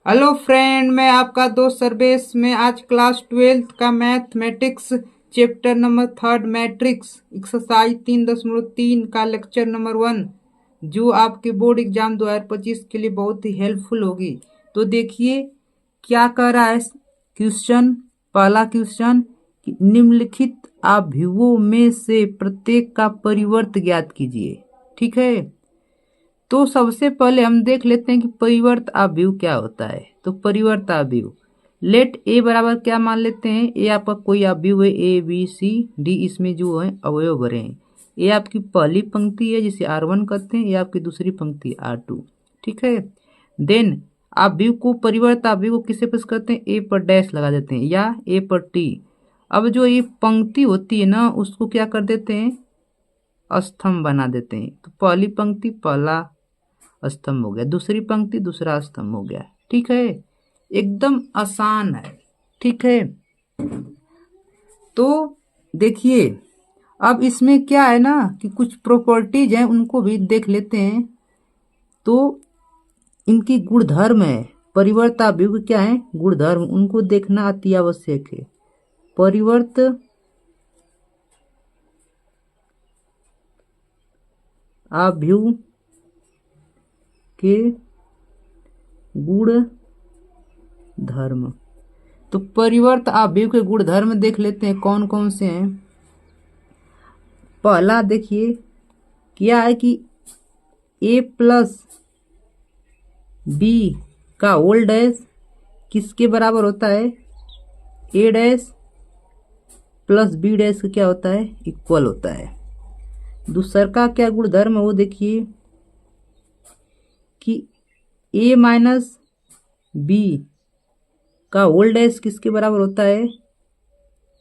Hello friend, मैं आपका दोस्त सर्वेश। में आज क्लास 12th का mathematics chapter number 3 matrix exercise 3.3 का लेक्चर नंबर 1 जो आपके बोर्ड एग्जाम 2025 के लिए बहुत ही हेल्पफुल होगी। तो देखिए क्या कर रहा है क्वेश्चन। पहला क्वेश्चन, निम्नलिखित अवयवों में से प्रत्येक का परिवर्त ज्ञात कीजिए। ठीक है, तो सबसे पहले हम देख लेते हैं कि परिवर्त अवयव क्या होता है। तो परिवर्त अवयव, लेट ए बराबर क्या मान लेते हैं, ए आपका कोई अवयव है, ए बी सी डी, इसमें जो है अवयव भरे हैं। ए आपकी पहली पंक्ति है जिसे R1 कहते हैं, ये आपकी दूसरी पंक्ति R2। ठीक है, देन अवयव को परिवर्त अवयव को किसे पेश करते हैं, ए पर डैश लगा देते हैं या ए पर टी। अब जो ये पंक्ति होती है ना, उसको क्या कर देते हैं, स्तंभ बना देते हैं। तो पहली पंक्ति पहला स्तंभ हो गया, दूसरी पंक्ति दूसरा स्तंभ हो गया। ठीक है, एकदम आसान है। ठीक है, तो देखिए अब इसमें क्या है ना कि कुछ प्रॉपर्टीज हैं, उनको भी देख लेते हैं। तो इनकी गुणधर्म है, परिवर्त अवयव क्या है, गुणधर्म, उनको देखना अति आवश्यक है। परिवर्त अवयव के गुण धर्म। तो परिवर्त अवयव के गुण धर्म देख लेते हैं कौन कौन से हैं। पहला देखिए क्या है कि a प्लस बी का होल डैश किसके बराबर होता है, a dash plus B dash क्या होता है, इक्वल होता है। दूसरा का क्या गुण धर्म है वो देखिए कि a माइनस बी का होल डैश किसके बराबर होता है,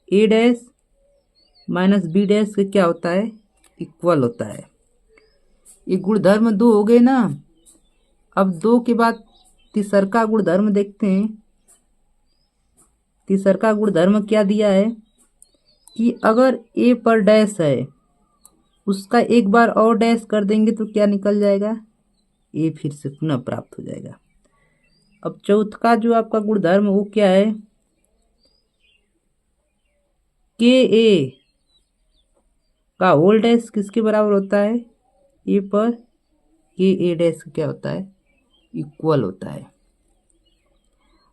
ए डैश माइनस बी डैश का क्या होता है, इक्वल होता है। ये गुणधर्म दो हो गए ना। अब दो के बाद तीसरा गुणधर्म देखते हैं। तीसरा गुणधर्म क्या दिया है कि अगर ए पर डैश है उसका एक बार और डैश कर देंगे तो क्या निकल जाएगा, ए फिर से पुनः प्राप्त हो जाएगा। अब चौथा जो आपका गुणधर्म वो क्या है, के ए का होल डैश किसके बराबर होता है, ए पर के ए डैश क्या होता है, इक्वल होता है।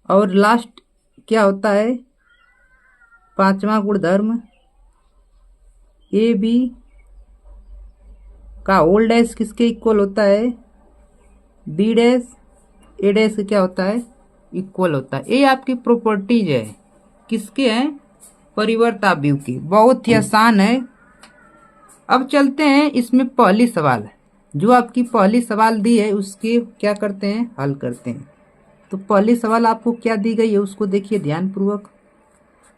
और लास्ट क्या होता है, पांचवा गुणधर्म, ए बी का होल डैश किसके इक्वल होता है, बी डैश ए डैश क्या होता है, इक्वल होता है। ये आपकी प्रॉपर्टीज है, किसके हैं, परिवर्त अवयव की। बहुत ही आसान है। अब चलते हैं इसमें पहली सवाल, जो आपकी पहली सवाल दी है उसके क्या करते हैं, हल करते हैं। तो पहली सवाल आपको क्या दी गई है उसको देखिए ध्यानपूर्वक,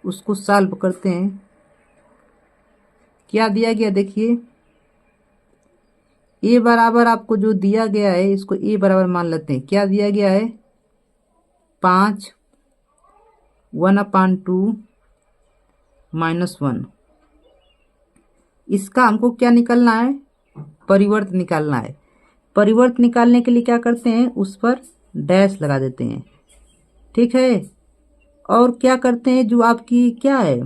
उसको सॉल्व करते हैं। क्या दिया गया देखिए, ए बराबर आपको जो दिया गया है इसको ए बराबर मान लेते हैं। क्या दिया गया है, 5 1/2 -1। इसका हमको क्या निकालना है, परिवर्त निकालना है। परिवर्त निकालने के लिए क्या करते हैं, उस पर डैश लगा देते हैं। ठीक है, और क्या करते हैं, जो आपकी क्या है,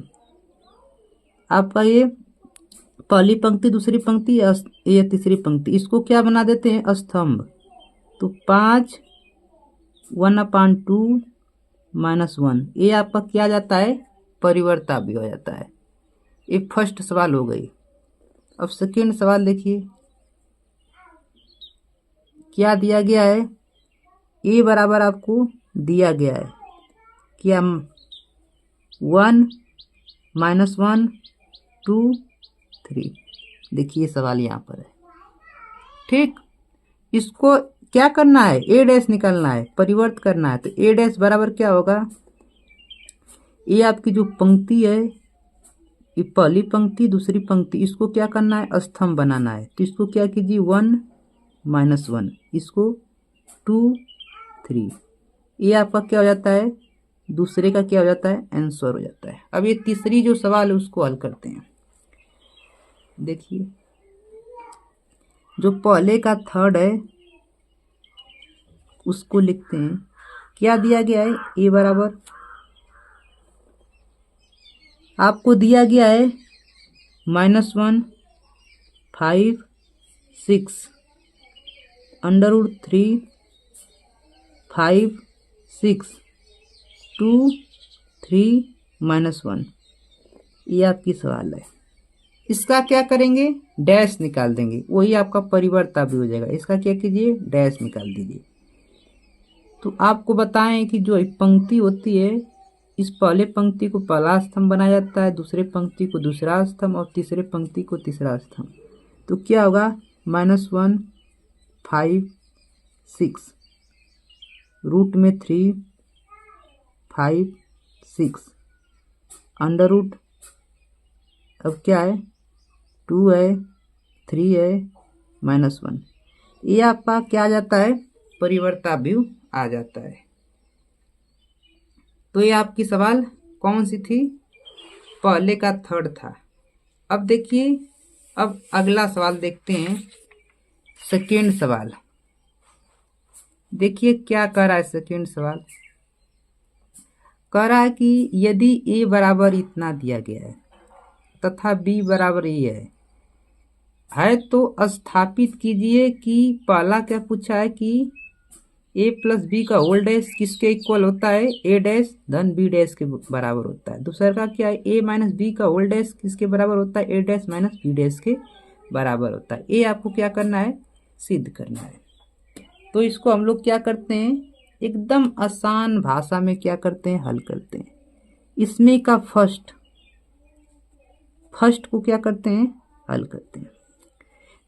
आपका ये पहली पंक्ति दूसरी पंक्ति या तीसरी पंक्ति, इसको क्या बना देते हैं, स्तंभ। तो 5 1/2 -1 ये आपका क्या जाता है, परिवर्त अवयव हो जाता है। ये फर्स्ट सवाल हो गई। अब सेकेंड सवाल देखिए क्या दिया गया है, ए बराबर आपको दिया गया है क्या, 1 -1 2 3। देखिए सवाल यहाँ पर है। ठीक, इसको क्या करना है, ए डैश निकालना है, परिवर्त करना है। तो ए डैश बराबर क्या होगा, ये आपकी जो पंक्ति है, ये पहली पंक्ति दूसरी पंक्ति, इसको क्या करना है, स्तंभ बनाना है। तो इसको क्या कीजिए, 1 -1, इसको 2 3, ये आपका क्या हो जाता है, दूसरे का क्या हो जाता है, आंसर हो जाता है। अब ये तीसरी जो सवाल है उसको हल करते हैं। देखिए जो पहले का थर्ड है उसको लिखते हैं। क्या दिया गया है, ए बराबर आपको दिया गया है -1 5 6 √3 5 6 2 3 -1। ये आपकी सवाल है। इसका क्या करेंगे, डैश निकाल देंगे, वही आपका परिवर्ता भी हो जाएगा। इसका क्या कीजिए, डैश निकाल दीजिए। तो आपको बताएं कि जो पंक्ति होती है, इस पहले पंक्ति को पहला स्तंभ बनाया जाता है, दूसरे पंक्ति को दूसरा स्तंभ और तीसरे पंक्ति को तीसरा स्तंभ। तो क्या होगा, -1 5 6 √3 5 6 √ अब क्या है, 2 है 3 है -1। ये आपका क्या आ जाता है, परिवर्ता व्यू आ जाता है। तो ये आपकी सवाल कौन सी थी, पहले का थर्ड था। अब देखिए, अब अगला सवाल देखते हैं, सेकेंड सवाल। देखिए क्या कह रहा है सेकेंड सवाल, कह रहा है कि यदि a बराबर इतना दिया गया है तथा b बराबर ये है तो स्थापित कीजिए कि पहला क्या पूछा है कि a प्लस बी का होल डैश किसके इक्वल होता है, a डैश धन b डैश के बराबर होता है। दूसरा का क्या है, a माइनस बी का होल डैश किसके बराबर होता है, a dash minus b dash के बराबर होता है। ये आपको क्या करना है, सिद्ध करना है। तो इसको हम लोग क्या करते हैं, एकदम आसान भाषा में क्या करते हैं, हल करते हैं। इसमें का फर्स्ट को क्या करते हैं, हल करते हैं।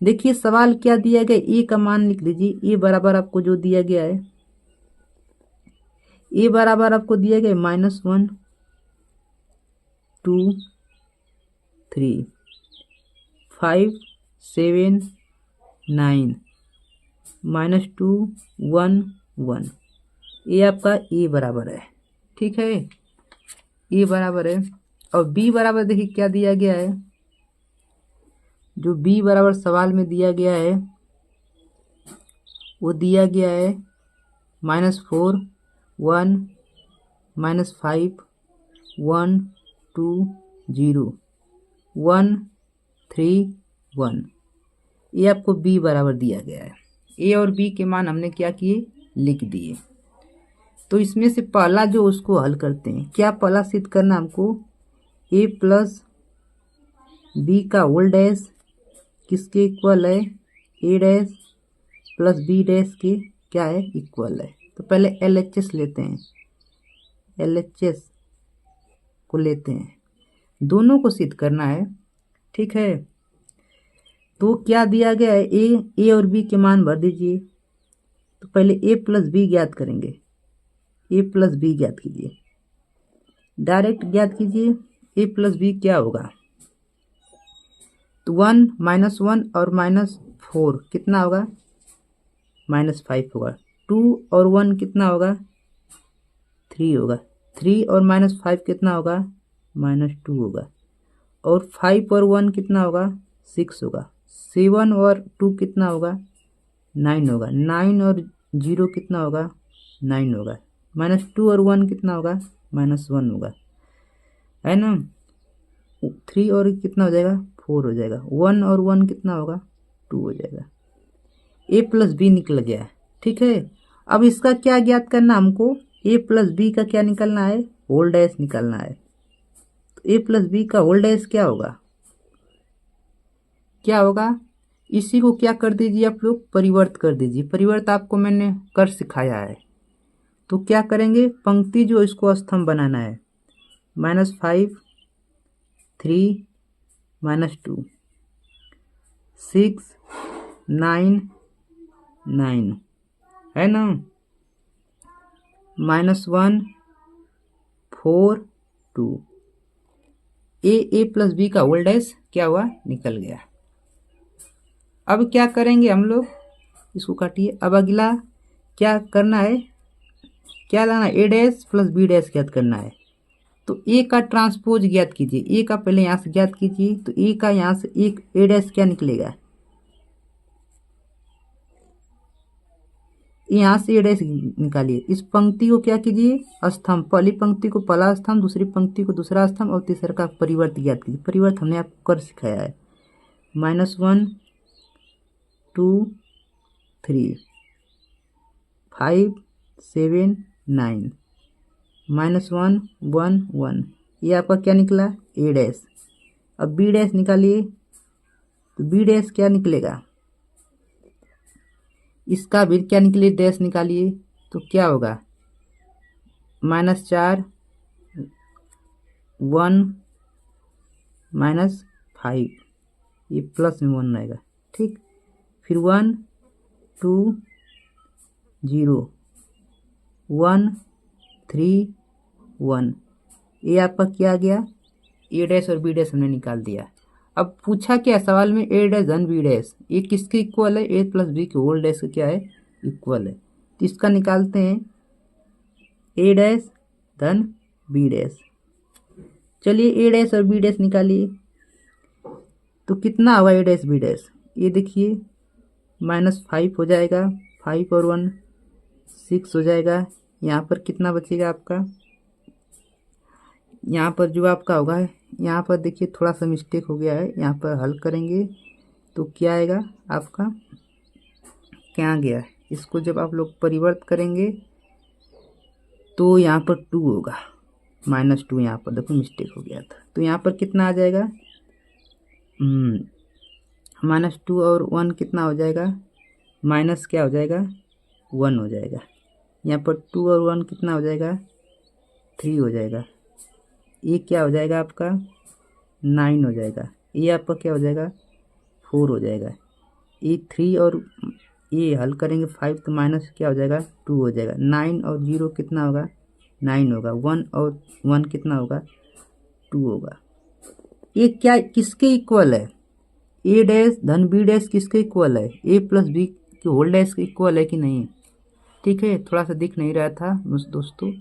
देखिए सवाल क्या दिया गया, ए का मान लिख लीजिए। ए बराबर आपको जो दिया गया है, ए बराबर आपको दिया गया -1 2 3 5 7 9 -2 1 1। ये आपका ए बराबर है, ठीक है, ए बराबर है। और बी बराबर देखिए क्या दिया गया है, जो बी बराबर सवाल में दिया गया है वो दिया गया है -4 1 -5 1 2 0 1 3 1। ये आपको बी बराबर दिया गया है। ए और बी के मान हमने क्या किए, लिख दिए। तो इसमें से पहला जो उसको हल करते हैं, क्या पहला सिद्ध करना हमको, ए प्लस बी का होल डैश किसके इक्वल है, ए डैश प्लस बी डैश के क्या है, इक्वल है। तो पहले LHS लेते हैं, LHS को लेते हैं, दोनों को सिद्ध करना है, ठीक है। तो क्या दिया गया है, ए और बी के मान भर दीजिए। तो पहले ए प्लस बी ज्ञात करेंगे, ए प्लस बी ज्ञात कीजिए, डायरेक्ट ज्ञात कीजिए। ए प्लस बी क्या होगा, तो 1 -1 और -4 कितना होगा, -5 होगा। 2 और 1 कितना होगा, 3 होगा। 3 और -5 कितना होगा, -2 होगा। और 5 और 1 कितना होगा, 6 होगा। 7 और 2 कितना होगा, 9 होगा। 9 और 0 कितना होगा, 9 होगा। -2 और 1 कितना होगा, -1 होगा, है ना। 3 और कितना हो जाएगा, 4 हो जाएगा। 1 और 1 कितना होगा, 2 हो जाएगा। ए प्लस बी निकल गया, ठीक है। अब इसका क्या ज्ञात करना हमको, ए प्लस बी का क्या निकलना है, होल डैश निकलना है। तो ए प्लस बी का होल डैश क्या होगा, क्या होगा, इसी को क्या कर दीजिए आप लोग, परिवर्त कर दीजिए। परिवर्त आपको मैंने कर सिखाया है। तो क्या करेंगे, पंक्ति जो इसको स्तंभ बनाना है, -5 3 -2 6 9 9 है ना, -1 4 2। ए प्लस बी का होल डैश क्या हुआ, निकल गया। अब क्या करेंगे हम लोग, इसको काटिए। अब अगला क्या करना है, क्या लाना है, ए डैश प्लस बी डैश ज्ञात करना है। तो ए का ट्रांसपोज ज्ञात कीजिए, ए का पहले यहाँ से ज्ञात कीजिए। तो ए का यहाँ से एक ए डैश क्या निकलेगा, यहाँ से ए डैश निकालिए। इस पंक्ति को क्या कीजिए, स्तंभ, पहली पंक्ति को पहला स्तंभ, दूसरी पंक्ति को दूसरा स्तंभ और तीसरा का परिवर्त ज्ञात कीजिए। परिवर्त हमने आपको कर सिखाया है। -1 2 3 5 7 9 -1 1 1, ये आपका क्या निकला, ए डैश। अब बी डैश निकालिए, तो बी डैश क्या निकलेगा, इसका भी क्या निकले, डैश निकालिए, तो क्या होगा, -4 1 -5, ये प्लस में 1 रहेगा। ठीक, फिर 1 2 0 1 3 1, ये आपका क्या आ गया, ए डैश और बी डैश हमने निकाल दिया। अब पूछा क्या सवाल में, ए डैश धन बी डैश, ये किसके इक्वल है, ए प्लस बी के होल डैश का क्या है, इक्वल है। तो इसका निकालते हैं, ए डैश धन बी डैश। चलिए ए डैश और बी डैश निकालिए, तो कितना होगा ए डैश बी डैश, ये देखिए -5 हो जाएगा, 5 और 1 6 हो जाएगा। यहाँ पर कितना बचेगा आपका, यहाँ पर जो आपका होगा, यहाँ पर देखिए थोड़ा सा मिस्टेक हो गया है, यहाँ पर हल करेंगे तो क्या आएगा आपका, क्या आ गया, इसको जब आप लोग परिवर्त करेंगे तो यहाँ पर 2 होगा, -2, यहाँ पर देखो मिस्टेक हो गया था। तो यहाँ पर कितना आ जाएगा, -2 और 1 कितना हो जाएगा, माइनस क्या हो जाएगा, 1 हो जाएगा। यहाँ पर 2 और 1 कितना हो जाएगा, 3 हो जाएगा। ये क्या हो जाएगा आपका, 9 हो जाएगा। ये आपका क्या हो जाएगा, 4 हो जाएगा। ये 3 और ये हल करेंगे 5, तो माइनस क्या हो जाएगा, 2 हो जाएगा। 9 और 0 कितना होगा, 9 होगा। 1 और 1 कितना होगा, 2 होगा। ये क्या किसके इक्वल है, ए डैश धन बी डैश किसके इक्वल है, ए प्लस बी के होल डैश के इक्वल है कि नहीं। ठीक है, थोड़ा सा दिख नहीं रहा था दोस्तों,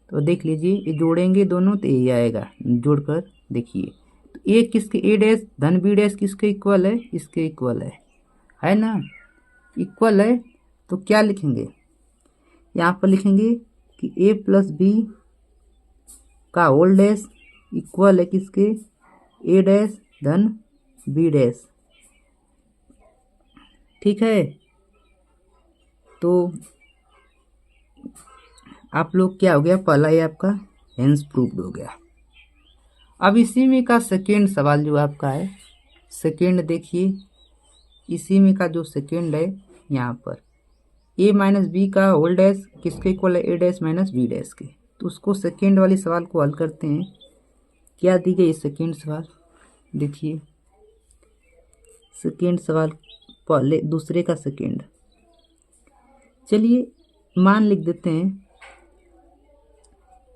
तो देख लीजिए, ये जोड़ेंगे दोनों तो ये आएगा, जोड़कर देखिए। तो ए किसके, ए डैश धन बी डैश किसके इक्वल है, इसके इक्वल है ना, इक्वल है। तो क्या लिखेंगे, यहाँ पर लिखेंगे कि ए प्लस बी का होल डैश इक्वल है किसके, ए डैश धन बी डैश। ठीक है, तो आप लोग क्या हो गया, पहला ये आपका हेंस प्रूव्ड हो गया। अब इसी में का सेकेंड सवाल जो आपका है, सेकेंड देखिए, इसी में का जो सेकेंड है यहाँ पर, ए माइनस बी का होल डैश किसके इक्वल है, ए डैश माइनस बी डैश के। तो उसको सेकेंड वाले सवाल को हल करते हैं। क्या दी गई सेकेंड सवाल, देखिए सेकेंड सवाल, पहले दूसरे का सेकेंड, चलिए मान लिख देते हैं,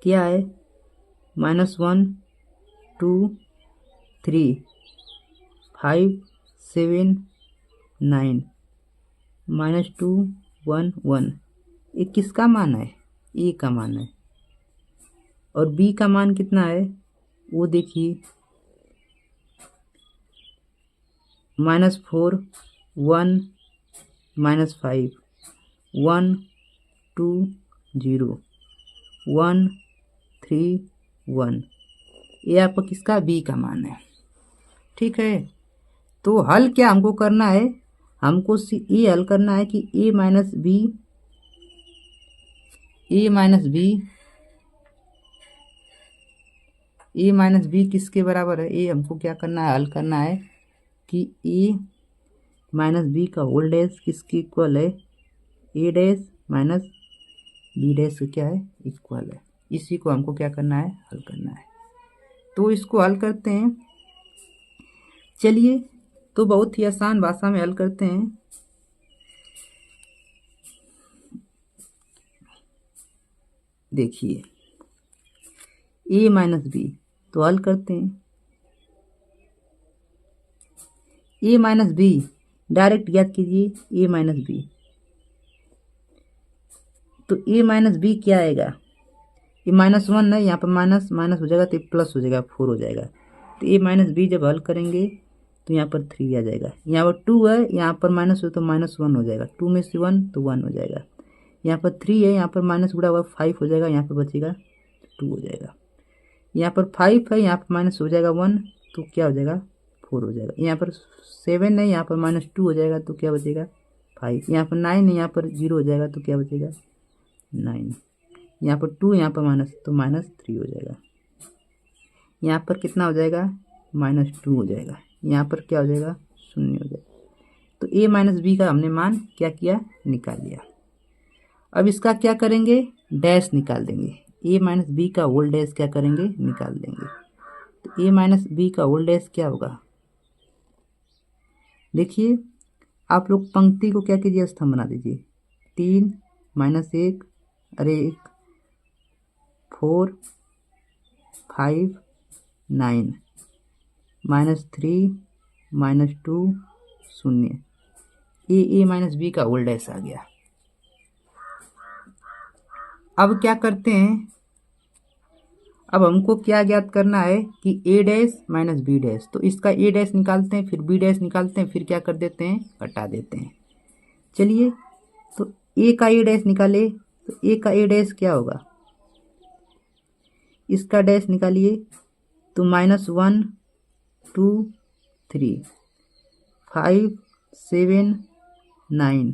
क्या है, -1 2 3 5 7 9 -2 1 1, ये किसका मान है, ए का मान है। और बी का मान कितना है, वो देखिए -4 1 -5 1 2 0 1 3 1, ये आपका किसका, बी का मान है। ठीक है, तो हल क्या हमको करना है, हमको ये हल करना है कि ए माइनस बी किसके बराबर है, ए हमको क्या करना है, हल करना है कि ए माइनस बी का होल डैश किसके इक्वल है, ए डैश माइनस बी डैश से क्या है, इक्वल है। इसी को हमको क्या करना है, हल करना है। तो इसको हल करते हैं, चलिए, तो बहुत ही आसान भाषा में हल करते हैं। देखिए ए माइनस बी, तो हल करते हैं, ए माइनस बी डायरेक्ट याद कीजिए, ए माइनस बी, तो ए माइनस बी क्या आएगा, ये -1 है, यहाँ पर माइनस माइनस हो जाएगा तो प्लस हो जाएगा, 4 हो जाएगा। तो ए माइनस बी जब हल करेंगे तो यहाँ पर 3 आ जाएगा। यहाँ पर 2 है, यहाँ पर माइनस हो तो -1 हो जाएगा, 2 में से 1 तो 1 हो जाएगा। यहाँ पर 3 है, यहाँ पर माइनस गुड़ा हुआ 5 हो जाएगा, यहाँ पर बचेगा 2 हो जाएगा। यहाँ पर 5 है, यहाँ पर माइनस हो जाएगा 1, तो क्या हो जाएगा 4 हो जाएगा। यहाँ पर 7 है, यहाँ पर माइनस 2 हो जाएगा, तो क्या बचेगा 5। यहाँ पर 9 है, यहाँ पर 0 हो जाएगा, तो क्या बचेगा 9। यहाँ पर 2, यहाँ पर माइनस, तो -3 हो जाएगा। यहाँ पर कितना हो जाएगा -2 हो जाएगा। यहाँ पर क्या हो जाएगा 0 हो जाएगा। तो a माइनस बी का हमने मान क्या किया, निकाल लिया। अब इसका क्या करेंगे, डैश निकाल देंगे। a माइनस बी का होल डैश क्या करेंगे, निकाल देंगे। तो a माइनस बी का होल डैश क्या होगा, देखिए आप लोग पंक्ति को क्या कीजिए, स्तंभ बना दीजिए। 3 -1 अरे 1 4 5 9 -3 -2 0। ए माइनस बी का होल डैश आ गया। अब क्या करते हैं, अब हमको क्या ज्ञात करना है कि ए डैश माइनस बी डैश। तो इसका ए डैश निकालते हैं, फिर बी डैश निकालते हैं, फिर क्या कर देते हैं, घटा देते हैं। चलिए तो ए का ए डैश निकाले, तो ए का ए डैश क्या होगा, इसका डैश निकालिए, तो -1 2 3 5 7 9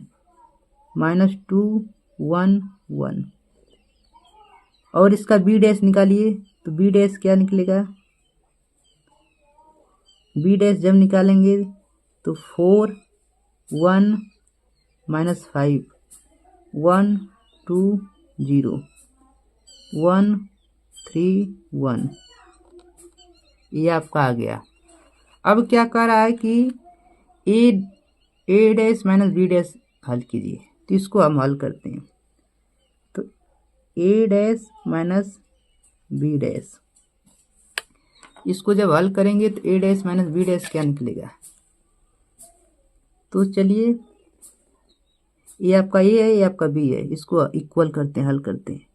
-2 1 1। और इसका बी डैश निकालिए, तो बी डैश क्या निकलेगा, बी डैश जब निकालेंगे तो 4 1 -5 1 2 0 1 3 1। ये आपका आ गया। अब क्या कर रहा है कि ए डैश माइनस बी डैश हल कीजिए, तो इसको हम हल करते हैं। तो ए डैश माइनस बी डैश, इसको जब हल करेंगे तो ए डैश माइनस बी डैश क्या निकलेगा। तो चलिए ये आपका ए है, ये आपका बी है, इसको इक्वल करते हैं, हल करते हैं।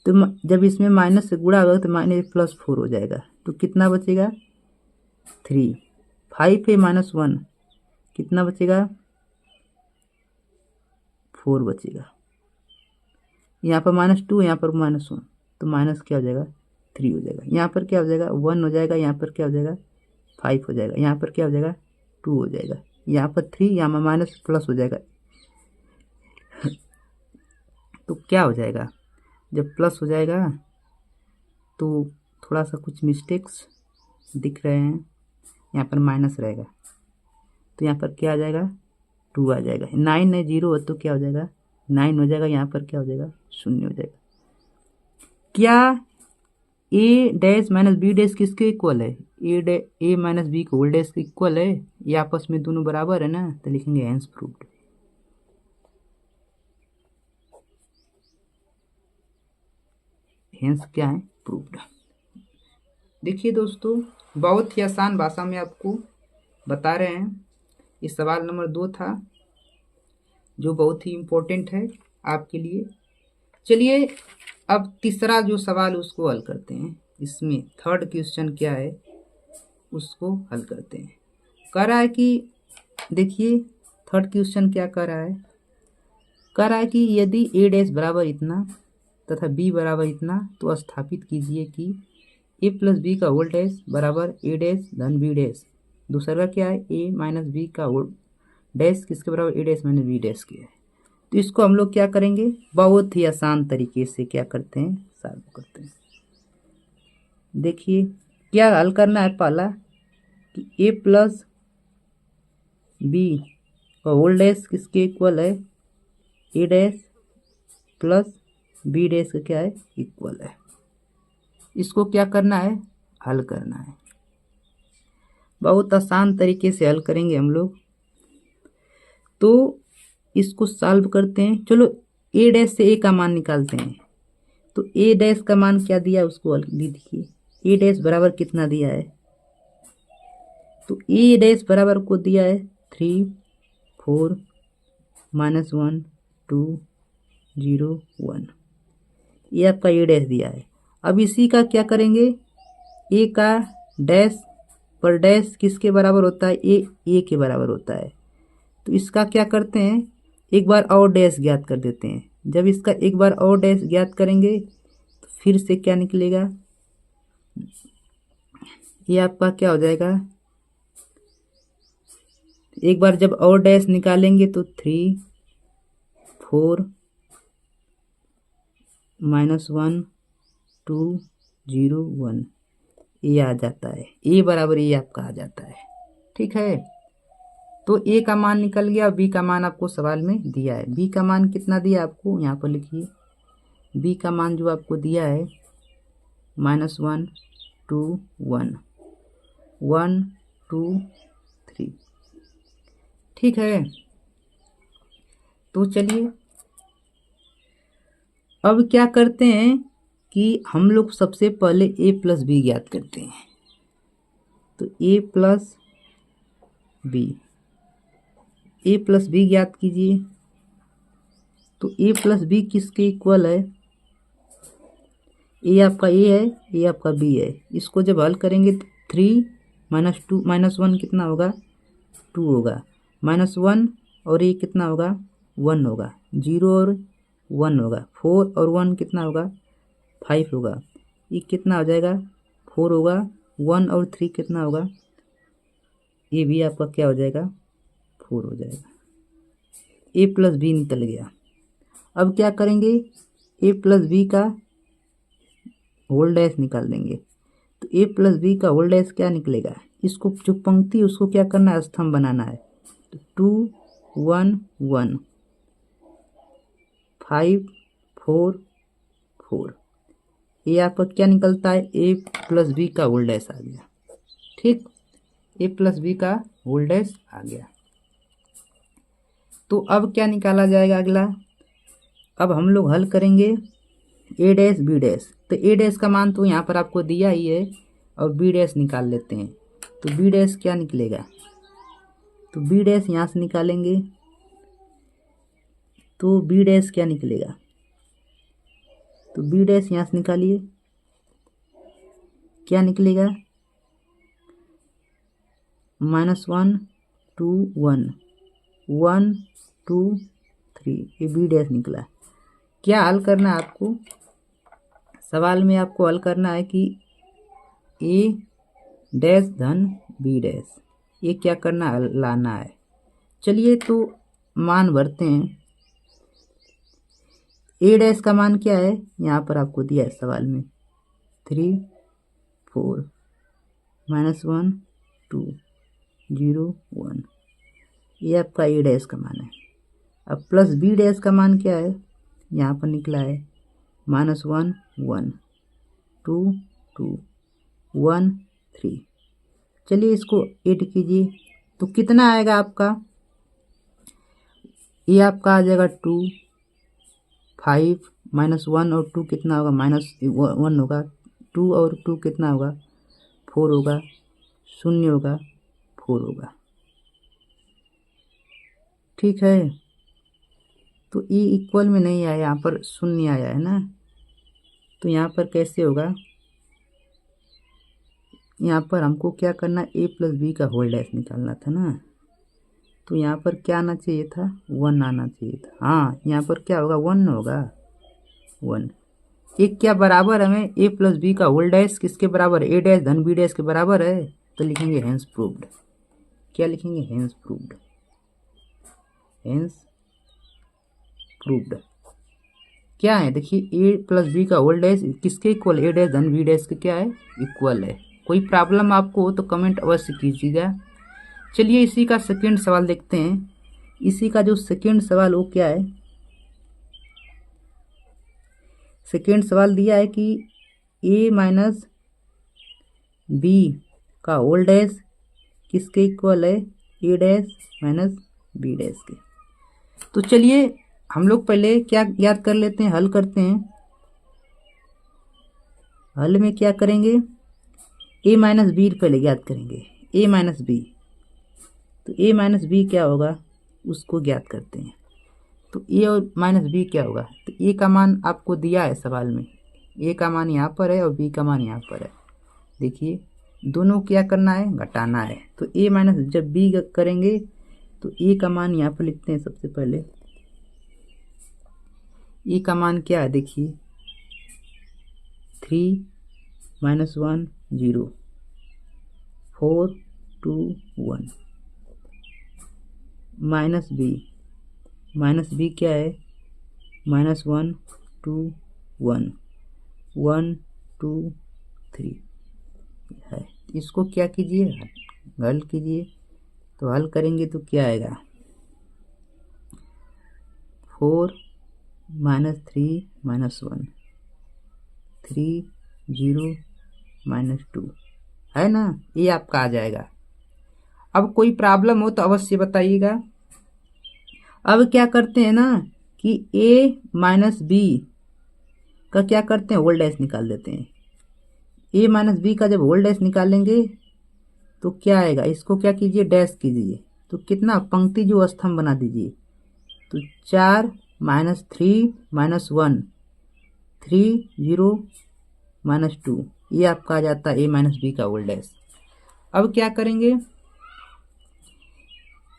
तो जब इसमें माइनस से गुणा होगा तो -+4 हो जाएगा। तो कितना बचेगा 3। 5 है -1, कितना बचेगा 4 बचेगा। यहाँ पर -2, यहाँ पर -1, तो माइनस क्या हो जाएगा 3 हो जाएगा। यहाँ पर क्या हो जाएगा 1 हो जाएगा, यहाँ पर क्या हो जाएगा 5 हो जाएगा, यहाँ पर क्या हो जाएगा 2 हो जाएगा, यहाँ पर 3, यहाँ पर माइनस प्लस हो जाएगा। तो क्या हो जाएगा, जब प्लस हो जाएगा तो थोड़ा सा कुछ मिस्टेक्स दिख रहे हैं, यहाँ पर माइनस रहेगा, तो यहाँ पर क्या आ जाएगा 2 आ जाएगा। 9 है 0 है, तो क्या हो जाएगा 9 हो जाएगा, यहाँ पर क्या हो जाएगा 0 हो जाएगा। क्या ए डैश माइनस बी डैश किसके इक्वल है, ए माइनस बी को होल डैश के इक्वल है, ये आपस में दोनों बराबर है ना, तो लिखेंगे हेंस प्रूव्ड। हेंस क्या है, प्रूव्ड। देखिए दोस्तों, बहुत ही आसान भाषा में आपको बता रहे हैं। इस सवाल नंबर 2 था जो बहुत ही इम्पोर्टेंट है आपके लिए। चलिए अब तीसरा जो सवाल उसको हल करते हैं। इसमें थर्ड क्वेश्चन क्या है उसको हल करते हैं। कह रहा है कि देखिए थर्ड क्वेश्चन क्या कह रहा है, कह रहा है कि यदि ए डैश बराबर इतना तथा बी बराबर इतना, तो स्थापित कीजिए कि ए प्लस बी का होल डैश बराबर ए डैश धन बी डैश। दूसरा क्या है, ए माइनस बी का होल डैश किसके बराबर, ए डैश माइनस बी डैश के है। तो इसको हम लोग क्या करेंगे, बहुत ही आसान तरीके से क्या करते हैं, सॉल्व करते हैं। देखिए क्या हल करना है, पहला कि ए प्लस बी का होल डैश किसके इक्वल है, ए डैश प्लस बी डैश का क्या है, इक्वल है। इसको क्या करना है, हल करना है। बहुत आसान तरीके से हल करेंगे हम लोग। तो इसको सॉल्व करते हैं। चलो ए डैश से ए का मान निकालते हैं। तो ए डैश का मान क्या दिया है उसको हल लिखिए। ए डैश बराबर कितना दिया है, तो ए डैश बराबर को दिया है 3 4 -1 2 0 1। ये आपका ए डैश दिया है। अब इसी का क्या करेंगे, ए का डैश पर डैश किसके बराबर होता है, ए के बराबर होता है। तो इसका क्या करते हैं, एक बार और डैश ज्ञात कर देते हैं। जब इसका एक बार और डैश ज्ञात करेंगे तो फिर से क्या निकलेगा, ये आपका क्या हो जाएगा, एक बार जब और डैश निकालेंगे तो 3 4 -1 2 0 1 ये आ जाता है, ए बराबर ये आपका आ जाता है। ठीक है, तो ए का मान निकल गया, बी का मान आपको सवाल में दिया है। बी का मान कितना दिया आपको, यहाँ पर लिखिए, बी का मान जो आपको दिया है -1 2 1 1 2 3। ठीक है, तो चलिए अब क्या करते हैं कि हम लोग सबसे पहले a प्लस बी ज्ञात करते हैं। तो a प्लस बी ज्ञात कीजिए। तो a प्लस बी किसके इक्वल है, a आपका a है, a आपका b है। इसको जब हल करेंगे तो 3 -2 -1 कितना होगा, 2 होगा, -1 और ये कितना होगा, 1 होगा, 0 और 1 होगा, 4 और 1 कितना होगा, 5 होगा, ये कितना हो जाएगा, 4 होगा, 1 और 3 कितना होगा, ये भी आपका क्या हो जाएगा, 4 हो जाएगा। a प्लस बी निकल गया। अब क्या करेंगे, a प्लस बी का होल डैश निकाल देंगे। तो a प्लस बी का होल डैश क्या निकलेगा, इसको जो पंक्ति उसको क्या करना है, स्तंभ बनाना है। तो 2 1 1 5 4 4 ये आपका क्या निकलता है, a प्लस बी का होल डैश आ गया। ठीक, a प्लस बी का होल डैश आ गया। तो अब क्या निकाला जाएगा अगला, अब हम लोग हल करेंगे a डैश बी डैश। तो a डैश का मान तो यहाँ पर आपको दिया ही है, और b डैश निकाल लेते हैं। तो b डैश क्या निकलेगा, तो b डैश यहाँ से निकालेंगे। तो b डैश क्या निकलेगा, तो b डैश यहाँ से निकालिए, क्या निकलेगा, -1 2 1 1 2 3 ये b डैश निकला। क्या हल करना है आपको, सवाल में आपको हल करना है कि a डैश धन b डैश, ये क्या करना है, लाना है। चलिए तो मान भरते हैं। a डैश का मान क्या है, यहाँ पर आपको दिया है सवाल में, 3 4 -1 2 0 1 ये आपका a डैश का मान है। अब प्लस b डैश का मान क्या है, यहाँ पर निकला है -1 1 2 2 1 3। चलिए इसको ऐड कीजिए, तो कितना आएगा आपका, ये आपका आ जाएगा 2 5 -1 और 2 कितना होगा, -1 होगा, 2 और 2 कितना होगा, 4 होगा, 0 होगा, 4 होगा। ठीक है, तो e इक्वल में नहीं आया, यहाँ पर 0 आया है ना। तो यहाँ पर कैसे होगा, यहाँ पर हमको क्या करना, a प्लस बी का होल डैश निकालना था ना। तो यहाँ पर क्या आना चाहिए था, 1 आना चाहिए था। हाँ, यहाँ पर क्या होगा, 1 होगा, 1। एक क्या बराबर हमें, a प्लस बी का होल डैश किसके बराबर है, a डैश धन b डैश के बराबर है। तो लिखेंगे हेंस प्रूव्ड। क्या लिखेंगे, हेंस प्रूव्ड, हेंस प्रूव्ड। क्या है, देखिए a प्लस बी का होल डैश किसके इक्वल, a डैश धन b डैश के क्या है, इक्वल है। कोई प्रॉब्लम आपको हो तो कमेंट अवश्य कीजिएगा। चलिए इसी का सेकंड सवाल देखते हैं। इसी का जो सेकंड सवाल वो क्या है, सेकंड सवाल दिया है कि a माइनस बी का होल डैश किसके इक्वल है, a dash minus B dash के। तो चलिए हम लोग पहले क्या याद कर लेते हैं, हल करते हैं। हल में क्या करेंगे, a माइनस बी पहले ज्ञात करेंगे, a माइनस बी। तो a माइनस बी क्या होगा, उसको ज्ञात करते हैं। तो a और माइनस बी क्या होगा, तो a का मान आपको दिया है सवाल में, a का मान यहाँ पर है और b का मान यहाँ पर है। देखिए दोनों क्या करना है, घटाना है। तो a माइनस जब b करेंगे तो a का मान यहाँ पर लिखते हैं सबसे पहले, ई का मान क्या है देखिए, 3 -1 0 4 2 1 माइनस बी क्या है, -1 2 1 1 2 3 है। इसको क्या कीजिए, हल कीजिए। तो हल करेंगे तो क्या आएगा, 4 -3 -1 3 0 -2 है ना, ये आपका आ जाएगा। अब कोई प्रॉब्लम हो तो अवश्य बताइएगा। अब क्या करते हैं ना कि a माइनस बी का क्या करते हैं, होल डैश निकाल देते हैं। a माइनस बी का जब होल डैश निकालेंगे तो क्या आएगा, इसको क्या कीजिए, डैश कीजिए। तो कितना, पंक्ति जो स्तंभ बना दीजिए। तो 4 -3 -1 3 0 -2 ये आपका आ जाता है a माइनस बी का होल डैश। अब क्या करेंगे,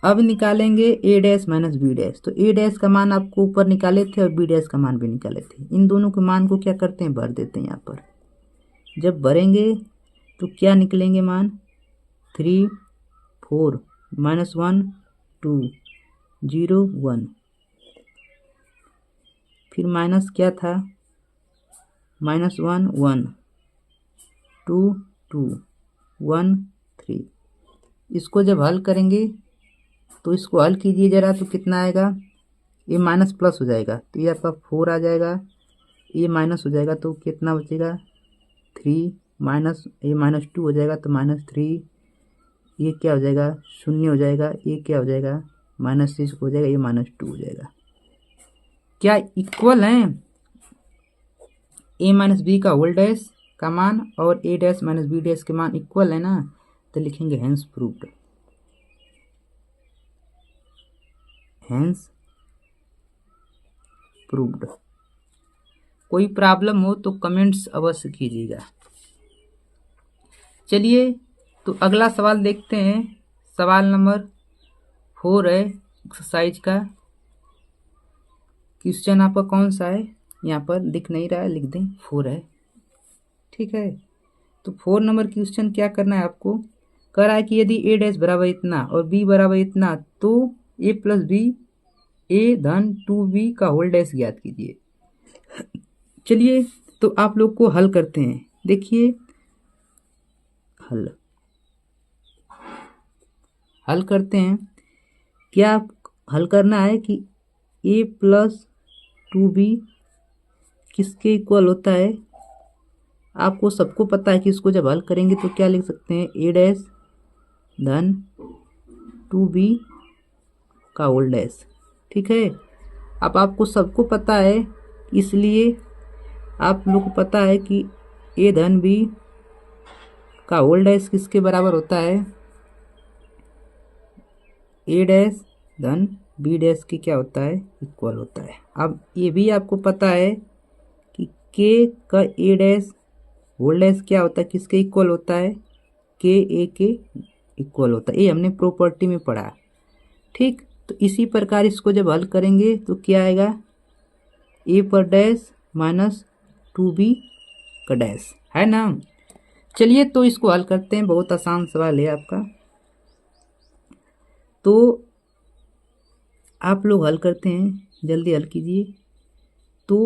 अब निकालेंगे a dash minus B dash. तो a डैश का मान आपको ऊपर निकाले थे और b डैश का मान भी निकाले थे। इन दोनों के मान को क्या करते हैं, भर देते हैं यहाँ पर। जब भरेंगे तो क्या निकलेंगे मान, 3 4 -1 2 0 1 फिर माइनस क्या था, -1 1 2 2 1 3। इसको जब हल करेंगे तो इसको हल कीजिए जरा, तो कितना आएगा, ये माइनस प्लस हो जाएगा तो ये आपका 4 आ जाएगा, ये माइनस हो जाएगा तो कितना बचेगा, 3 माइनस ये -2 हो जाएगा तो -3, ये क्या हो जाएगा, 0 हो जाएगा, ये क्या हो जाएगा, -6 हो जाएगा, ये -2 हो जाएगा। क्या इक्वल हैं, a माइनस बी का होल डैश का मान और a dash minus B dash के मान इक्वल है ना, तो लिखेंगे हेंस प्रूव्ड। Hence proved. कोई प्रॉब्लम हो तो कमेंट्स अवश्य कीजिएगा। चलिए तो अगला सवाल देखते हैं। सवाल नंबर 4 है एक्सरसाइज का। क्वेश्चन आपका कौन सा है, यहाँ पर दिख नहीं रहा है, लिख दें 4 है, ठीक है। तो 4 नंबर क्वेश्चन क्या करना है आपको, कह रहा है कि यदि a डैश बराबर इतना और b बराबर इतना तो a प्लस बी a धन 2b का होल डैश ज्ञात कीजिए। चलिए तो आप लोग को हल करते हैं। देखिए हल करते हैं। क्या हल करना है कि a प्लस 2b किसके इक्वल होता है, आपको सबको पता है कि इसको जब हल करेंगे तो क्या लिख सकते हैं, a डैश धन 2b का होल डैश, ठीक है। अब आपको सबको पता है, इसलिए आप लोग को पता है कि a धन b का होल डैश किसके बराबर होता है, a डैश धन b डैश की क्या होता है, इक्वल होता है। अब ये भी आपको पता है कि k का a डैश होल डैश क्या होता है, किसके इक्वल होता है, k a के इक्वल होता है। ये हमने प्रॉपर्टी में पढ़ा, ठीक। तो इसी प्रकार इसको जब हल करेंगे तो क्या आएगा, a पर डैश माइनस 2b का डैश, है ना। चलिए तो इसको हल करते हैं, बहुत आसान सवाल है आपका। तो आप लोग हल करते हैं, जल्दी हल कीजिए। तो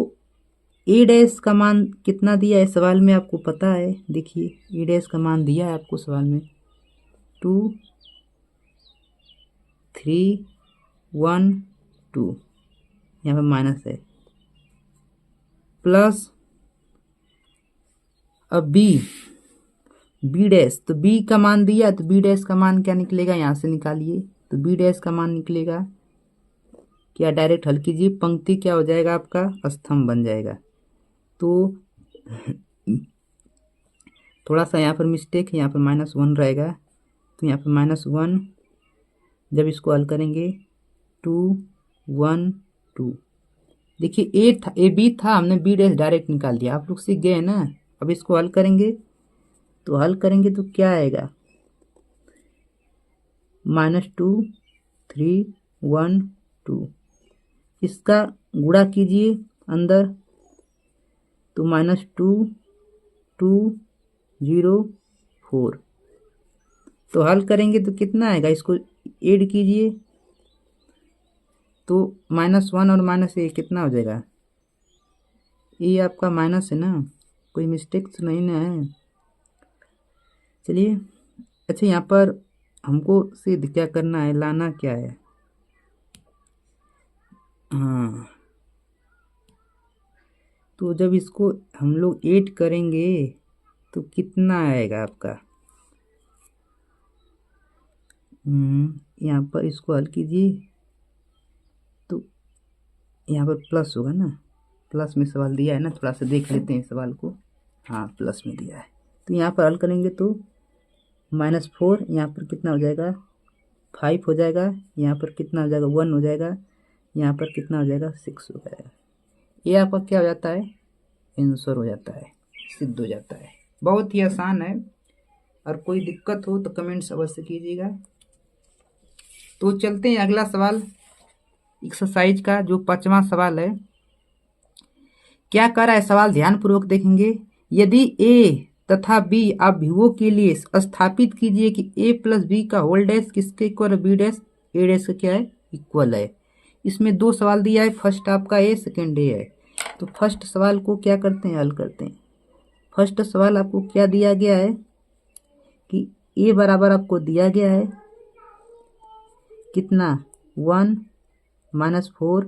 a डैश का मान कितना दिया है सवाल में आपको पता है, देखिए a डैश का मान दिया है आपको सवाल में 2 3 1 2, यहाँ पर माइनस है, प्लस अब बी डैश, तो b का मान दिया तो b डैश का मान क्या निकलेगा, यहाँ से निकालिए। तो b डैश का मान निकलेगा क्या, डायरेक्ट हल कीजिए, पंक्ति क्या हो जाएगा आपका, स्तंभ बन जाएगा। तो थोड़ा सा यहाँ पर मिस्टेक है, यहाँ पर -1 रहेगा, तो यहाँ पर -1 जब इसको हल करेंगे 2 1 2, देखिए a था, a b था, हमने b डैश डायरेक्ट निकाल दिया, आप लोग सीख गए हैं ना। अब इसको हल करेंगे तो क्या आएगा, -2 3 1 2, इसका गुणा कीजिए अंदर, तो -2, 2, 0, 4। तो हल करेंगे तो कितना आएगा, इसको ऐड कीजिए तो -1 और -a कितना हो जाएगा, ये आपका माइनस है ना, कोई मिस्टेक तो नहीं ना है। चलिए, अच्छा यहाँ पर हमको सिद्ध क्या करना है, लाना क्या है, हाँ, तो जब इसको हम लोग ऐड करेंगे तो कितना आएगा आपका, यहाँ पर इसको हल कीजिए तो यहाँ पर प्लस होगा ना, प्लस में सवाल दिया है ना, थोड़ा सा देख लेते हैं सवाल को, हाँ प्लस में दिया है। तो यहाँ पर हल करेंगे तो -4, यहाँ पर कितना हो जाएगा 5 हो जाएगा, यहाँ पर कितना हो जाएगा 1 हो जाएगा, यहाँ पर कितना हो जाएगा 6 हो जाएगा। ये आपका क्या हो जाता है, आंसर हो जाता है, सिद्ध हो जाता है। बहुत ही आसान है, और कोई दिक्कत हो तो कमेंट्स अवश्य कीजिएगा। तो चलते हैं अगला सवाल एक्सरसाइज का, जो 5वां सवाल है। क्या कर रहा है सवाल, ध्यानपूर्वक देखेंगे। यदि ए तथा बी अभियुओं के लिए स्थापित कीजिए कि a प्लस बी का होल डैश किसके इक्वल है, बी डैश ए डैश का क्या है, इक्वल है। इसमें 2 सवाल दिया है, फर्स्ट आपका ए, सेकेंड ए है। तो फर्स्ट सवाल को क्या करते हैं, हल करते हैं। फर्स्ट सवाल आपको क्या दिया गया है कि ए बराबर आपको दिया गया है कितना, 1 -4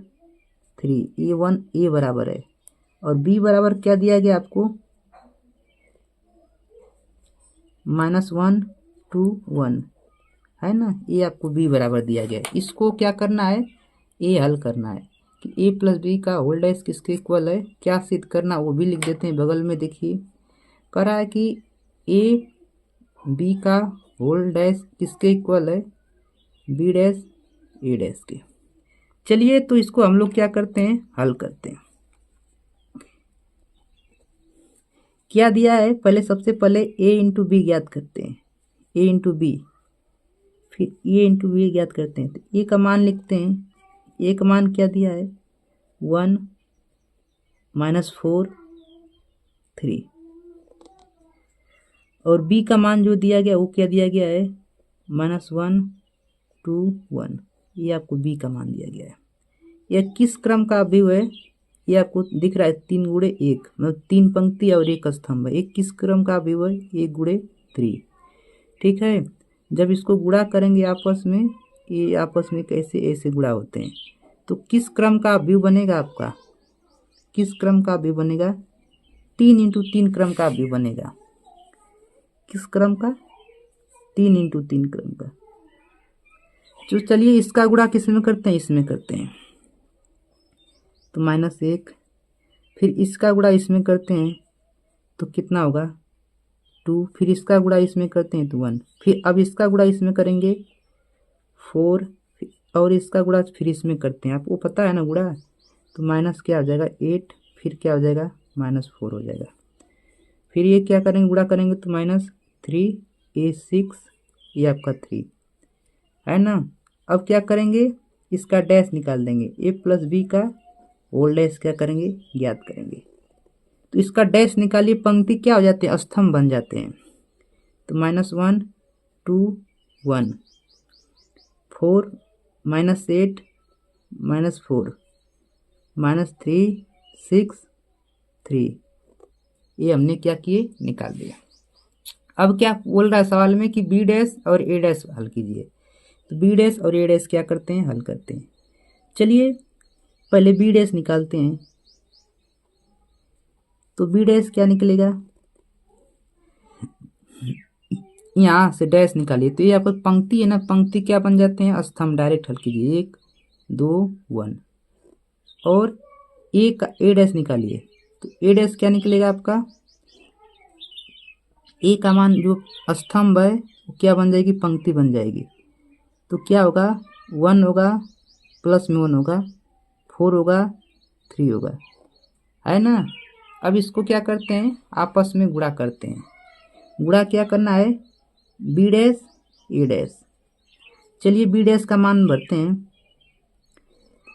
3, ए 1 ए बराबर है, और बी बराबर क्या दिया गया आपको, -1 2 1 है ना, ये आपको बी बराबर दिया गया है। इसको क्या करना है, ए हल करना है कि ए प्लस बी का होल डैश किसके इक्वल है, क्या सिद्ध करना वो भी लिख देते हैं बगल में। देखिए कह रहा है कि ए बी का होल डैश किसके इक्वल है, बी डैश ए डैश के। चलिए तो इसको हम लोग क्या करते हैं, हल करते हैं। क्या दिया है, पहले सबसे पहले a इंटू बी ज्ञात करते हैं, a इंटू बी, फिर a इंटू बी ज्ञात करते हैं। तो a का मान लिखते हैं, a का मान क्या दिया है 1 -4 3, और b का मान जो दिया गया वो क्या दिया गया है -1 2 1, ये आपको b का मान दिया गया है। यह किस क्रम का अभिव्यय है, ये आपको दिख रहा है 3 गुणे 1, मतलब 3 पंक्ति और 1 स्तंभ है। एक किस क्रम का अभिव्यय, 1 गुणे 3, ठीक है। जब इसको गुणा करेंगे आपस में, ये आपस में कैसे ऐसे गुणा होते हैं, तो किस क्रम का अभिव्यय बनेगा आपका, किस क्रम का अभिव्यय बनेगा, 3 इंटू 3 क्रम का अभिव्यय बनेगा। किस क्रम का, 3 इंटू 3 क्रम का। तो चलिए इसका गुणा किस में करते हैं, इसमें करते हैं तो -1, फिर इसका गुणा इसमें करते हैं तो कितना होगा 2, फिर इसका गुणा इसमें करते हैं तो 1, फिर अब इसका गुणा इसमें करेंगे 4, और इसका गुणा फिर इसमें करते हैं, आपको पता है ना गुणा, तो माइनस क्या हो जाएगा 8, फिर क्या हो जाएगा -4 हो जाएगा। फिर ये क्या करेंगे, गुणा करेंगे तो -3 a 6, ये आपका 3 है ना। अब क्या करेंगे, इसका डैश निकाल देंगे, a प्लस बी का होल डैश क्या करेंगे, ज्ञात करेंगे। तो इसका डैश निकालिए, पंक्ति क्या हो जाते हैं, स्तंभ बन जाते हैं। तो -1 2 1 4 -8 -4 -3 6 3, ये हमने क्या किए, निकाल दिया। अब क्या बोल रहा है सवाल में कि बी डैश और ए डैश हल कीजिए। तो बी डैश और ए डैश क्या करते हैं, हल करते हैं। चलिए पहले बी डैश निकालते हैं, तो बी डैश क्या निकलेगा, यहाँ से डैश निकालिए, तो ये आपको पंक्ति है ना, पंक्ति क्या बन जाते हैं, स्तंभ। डायरेक्ट हल कीजिए, 1 2 1, और ए का ए डैश निकालिए, तो ए डैश क्या निकलेगा आपका, ए का मान जो स्तंभ है वो क्या बन जाएगी, पंक्ति बन जाएगी। तो क्या होगा 1 होगा, प्लस में 1 होगा, 4 होगा, 3 होगा, है ना। अब इसको क्या करते हैं, आपस में गुणा करते हैं। गुणा क्या करना है, बी डैश ए डैश। चलिए बी डैश का मान भरते हैं।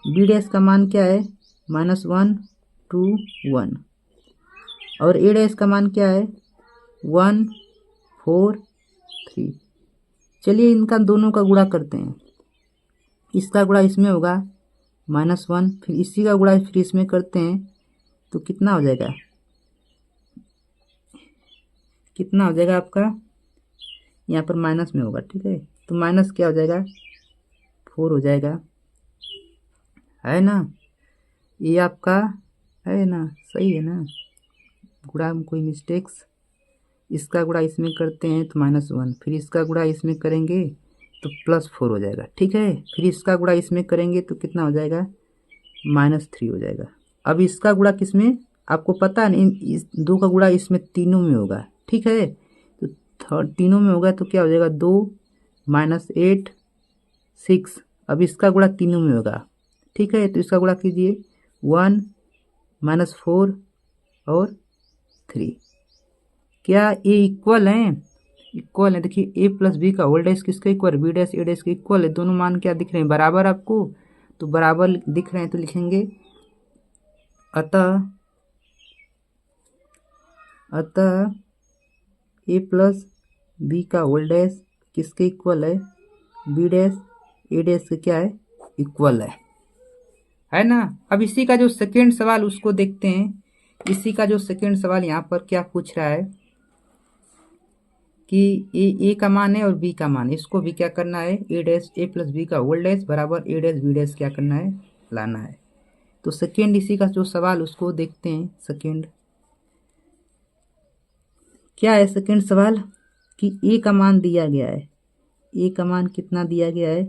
बी डैश का मान क्या है, -1 2 1 और ए डैश का मान क्या है 1 4 3। चलिए इनका दोनों का गुणा करते हैं। इसका गुणा इसमें होगा -1, फिर इसी का गुणा फिर इसमें करते हैं तो कितना हो जाएगा, कितना हो जाएगा आपका, यहाँ पर माइनस में होगा, ठीक है, तो माइनस क्या हो जाएगा 4 हो जाएगा, है ना, ये आपका है ना, सही है ना, गुणा में कोई मिस्टेक्स। इसका गुणा इसमें करते हैं तो -1, फिर इसका गुणा इसमें करेंगे तो +4 हो जाएगा, ठीक है, फिर इसका गुणा इसमें करेंगे तो कितना हो जाएगा -3 हो जाएगा। अब इसका गुणा किसमें, आपको पता है ना, इस दो का गुणा इसमें तीनों में होगा, ठीक है, तो तीनों में होगा तो क्या हो जाएगा 2 -8 6। अब इसका गुणा तीनों में होगा, ठीक है, तो इसका गुणा कीजिए 1 -4 और 3। क्या ये इक्वल हैं, इक्वल है, देखिए ए प्लस बी का होल डैश किसका equal, B dash A dash के इक्वल है, दोनों मान क्या दिख रहे हैं बराबर आपको, तो बराबर दिख रहे हैं तो लिखेंगे अतः ए प्लस बी का होल डैश किसके इक्वल है, बी डैश ए डैश के क्या है इक्वल है ना। अब इसी का जो सेकेंड सवाल उसको देखते हैं। इसी का जो सेकेंड सवाल यहाँ पर क्या पूछ रहा है कि ए का मान है और बी का मान है, इसको भी क्या करना है, ए डैश ए प्लस बी का होल डैश बराबर ए डैश बी डैश क्या करना है, लाना है। तो सेकेंड इसी का जो सवाल उसको देखते हैं। सेकेंड क्या है, सेकेंड सवाल कि ए का मान दिया गया है, ए का मान कितना दिया गया है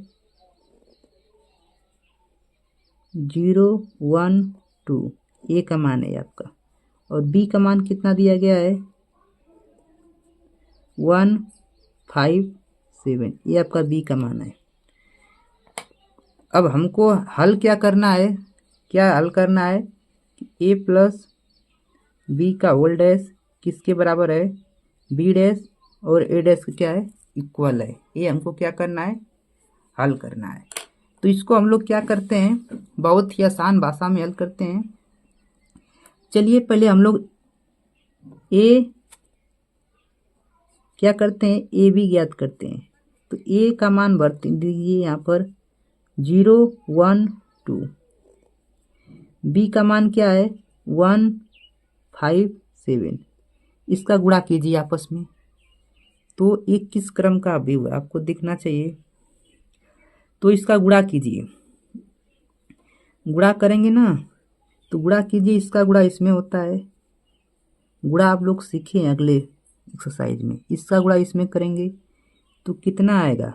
0 1 2, ए का मान है आपका, और बी का मान कितना दिया गया है 1 5 7, ये आपका बी का मान है। अब हमको हल क्या करना है, क्या हल करना है, ए प्लस बी का होल डैश किसके बराबर है, बी डैश और ए डैश क्या है इक्वल है, ये हमको क्या करना है हल करना है। तो इसको हम लोग क्या करते हैं, बहुत ही आसान भाषा में हल करते हैं। चलिए पहले हम लोग ए क्या करते हैं, ए बी ज्ञात करते हैं। तो ए का मान भर दीजिए यहाँ पर 0 1 2, बी का मान क्या है 1 5 7, इसका गुणा कीजिए आपस में, तो ये किस क्रम का अवयव है आपको दिखना चाहिए, तो इसका गुणा कीजिए, गुणा करेंगे ना, तो गुणा कीजिए, इसका गुणा इसमें होता है, गुणा आप लोग सीखे हैं अगले एक्सरसाइज में, इसका गुणा इसमें करेंगे तो कितना आएगा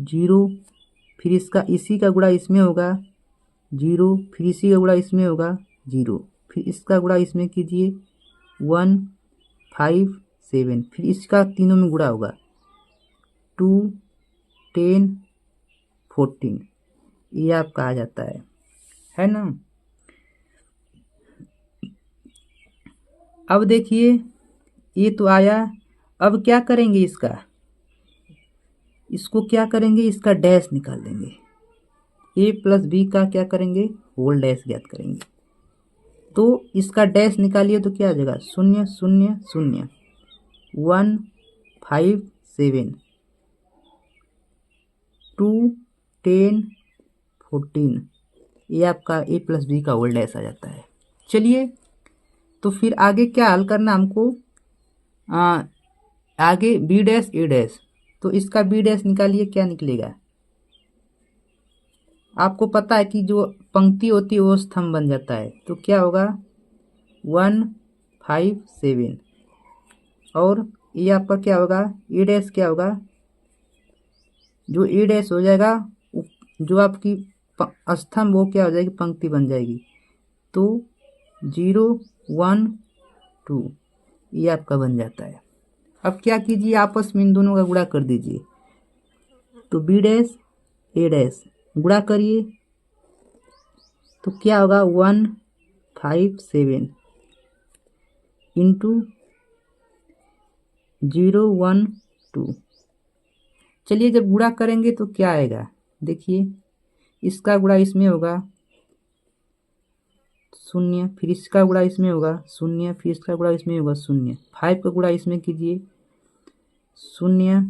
0, फिर इसका इसी का गुणा इसमें होगा 0, फिर इसी का गुणा इसमें होगा 0, फिर इसका गुणा इसमें कीजिए 1 5 7, फिर इसका तीनों में गुणा होगा 2 10 14, ये आपका आ जाता है ना। अब देखिए ये तो आया, अब क्या करेंगे, इसको क्या करेंगे, इसका डैश निकाल देंगे, ए प्लस बी का क्या करेंगे होल डैश ज्ञात करेंगे। तो इसका डैश निकालिए तो क्या आ जाएगा 0 0 0 1 5 7 2 10 14, ये आपका ए प्लस बी का होल डैश आ जाता है। चलिए तो फिर आगे क्या हल करना हमको, आगे बी डैश ए डैश, तो इसका बी डैश निकालिए, क्या निकलेगा, आपको पता है कि जो पंक्ति होती है वो स्तंभ बन जाता है, तो क्या होगा 1 5 7, और ये आपका क्या होगा ए डैश क्या होगा, जो ए डैश हो जाएगा जो आपकी स्तंभ वो क्या हो जाएगी पंक्ति बन जाएगी, तो 0 1 2 ये आपका बन जाता है। अब क्या कीजिए, आपस में इन दोनों का गुणा कर दीजिए, तो बी डैश ए डैश गुणा करिए तो क्या होगा 1 5 7 इंटू 0 1 2। चलिए जब गुणा करेंगे तो क्या आएगा, देखिए इसका गुणा इसमें होगा शून्य, फिर इसका गुणा इसमें होगा शून्य, फिर इसका गुणा इसमें होगा शून्य। 5 का गुणा इसमें कीजिए शून्य,